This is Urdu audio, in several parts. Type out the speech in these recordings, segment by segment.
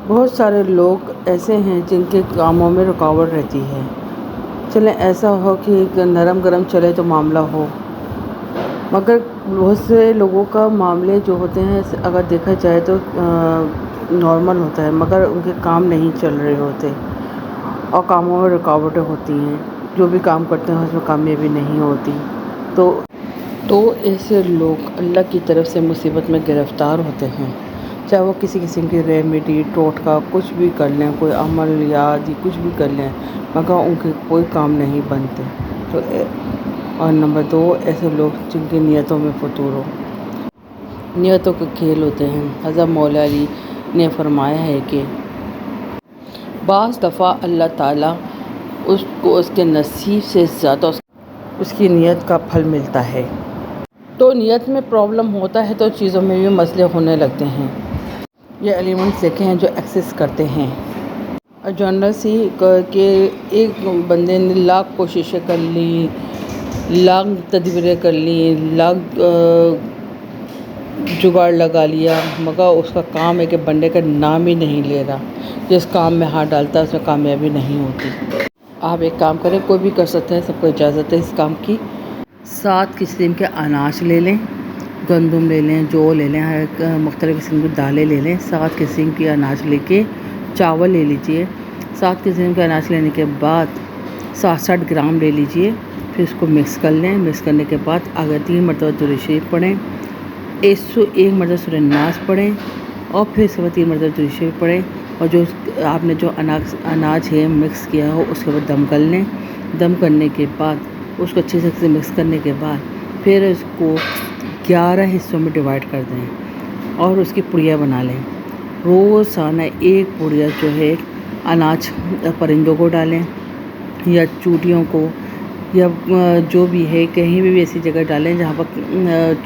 بہت سارے لوگ ایسے ہیں جن کے کاموں میں رکاوٹ رہتی ہے. چلیں ایسا ہو کہ نرم گرم چلے تو معاملہ ہو، مگر بہت سے لوگوں کا معاملے جو ہوتے ہیں اگر دیکھا جائے تو نارمل ہوتا ہے، مگر ان کے کام نہیں چل رہے ہوتے اور کاموں میں رکاوٹیں ہوتی ہیں. جو بھی کام کرتے ہیں اس میں کامیابی نہیں ہوتی. تو ایسے لوگ اللہ کی طرف سے مصیبت میں گرفتار ہوتے ہیں، چاہے وہ کسی قسم کی ریمیڈی ٹوٹکا کچھ بھی کر لیں، کوئی عمل یاد کچھ بھی کر لیں، مگر ان کے کوئی کام نہیں بنتے. اور نمبر 2، ایسے لوگ جن کی نیتوں میں فتور ہو. نیتوں کے کھیل ہوتے ہیں. حضرت مولا علی نے فرمایا ہے کہ بعض دفعہ اللہ تعالیٰ اس کو اس کے نصیب سے زیادہ اس کی نیت کا پھل ملتا ہے. تو نیت میں پرابلم ہوتا ہے تو چیزوں میں بھی مسئلے ہونے لگتے ہیں. یہ ایلیمنٹس دیکھے ہیں جو ایکسس کرتے ہیں. جنرل سی کہ ایک بندے نے لاکھ کوششیں کر لی، لاکھ تدبیریں کر لی، لاکھ جگاڑ لگا لیا، مگر اس کا کام ہے کہ بندے کا نام ہی نہیں لے رہا. جس کام میں ہاتھ ڈالتا ہے اس میں کامیابی نہیں ہوتی. آپ ایک کام کریں، کوئی بھی کر سکتا ہے، سب کو اجازت ہے اس کام کی. 7 قسم کے اناج لے لیں، گندم لے لیں، جو لے لیں، مختلف قسم کی دالیں لے لیں. 7 قسم کے اناج لے کے چاول لے لیجئے. 7 قسم کے اناج لینے کے بعد 60 گرام لے لیجئے. پھر اس کو مکس کر لیں. مکس کرنے کے بعد اگر 3 مرتبہ درود شریف پڑھیں، 101 مرتبہ سورہ ناس پڑھیں، اور پھر اس کے بعد 3 مرتبہ درود شریف پڑھیں. اور جو آپ نے جو اناج ہے مکس کیا ہو اس کے بعد دم کر لیں. دم کرنے کے بعد اس کو اچھے سے مکس کرنے کے بعد پھر اس کو 11 حصوں میں ڈیوائڈ کر دیں اور اس کی پڑیاں بنا لیں. روزانہ ایک پڑیا جو ہے اناج پرندوں کو ڈالیں یا چوٹیوں کو، یا جو بھی ہے کہیں بھی ایسی جگہ ڈالیں جہاں پر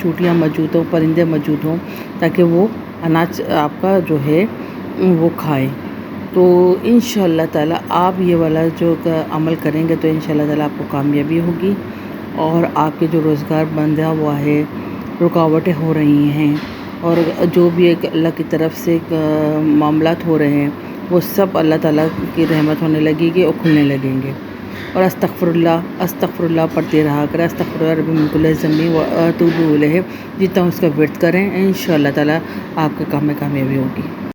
چوٹیاں موجود ہوں، پرندے موجود ہوں، تاکہ وہ اناج آپ کا جو ہے وہ کھائیں. تو انشاءاللہ تعالیٰ آپ یہ والا جو عمل کریں گے تو انشاءاللہ تعالیٰ آپ کو کامیابی ہوگی، اور آپ کے جو روزگار بندہ ہوا ہے، رکاوٹیں ہو رہی ہیں، اور جو بھی ایک اللہ کی طرف سے معاملات ہو رہے ہیں وہ سب اللہ تعالیٰ کی رحمت ہونے لگے گی اور کھلنے لگیں گے. اور استغفر اللہ پڑھتے رہا کریں. استغفر اللہ ربی من کل ذنب و اتوب الیہ. جتنا اس کا ورد کریں انشاءاللہ تعالیٰ آپ کے کام میں کامیابی ہوگی.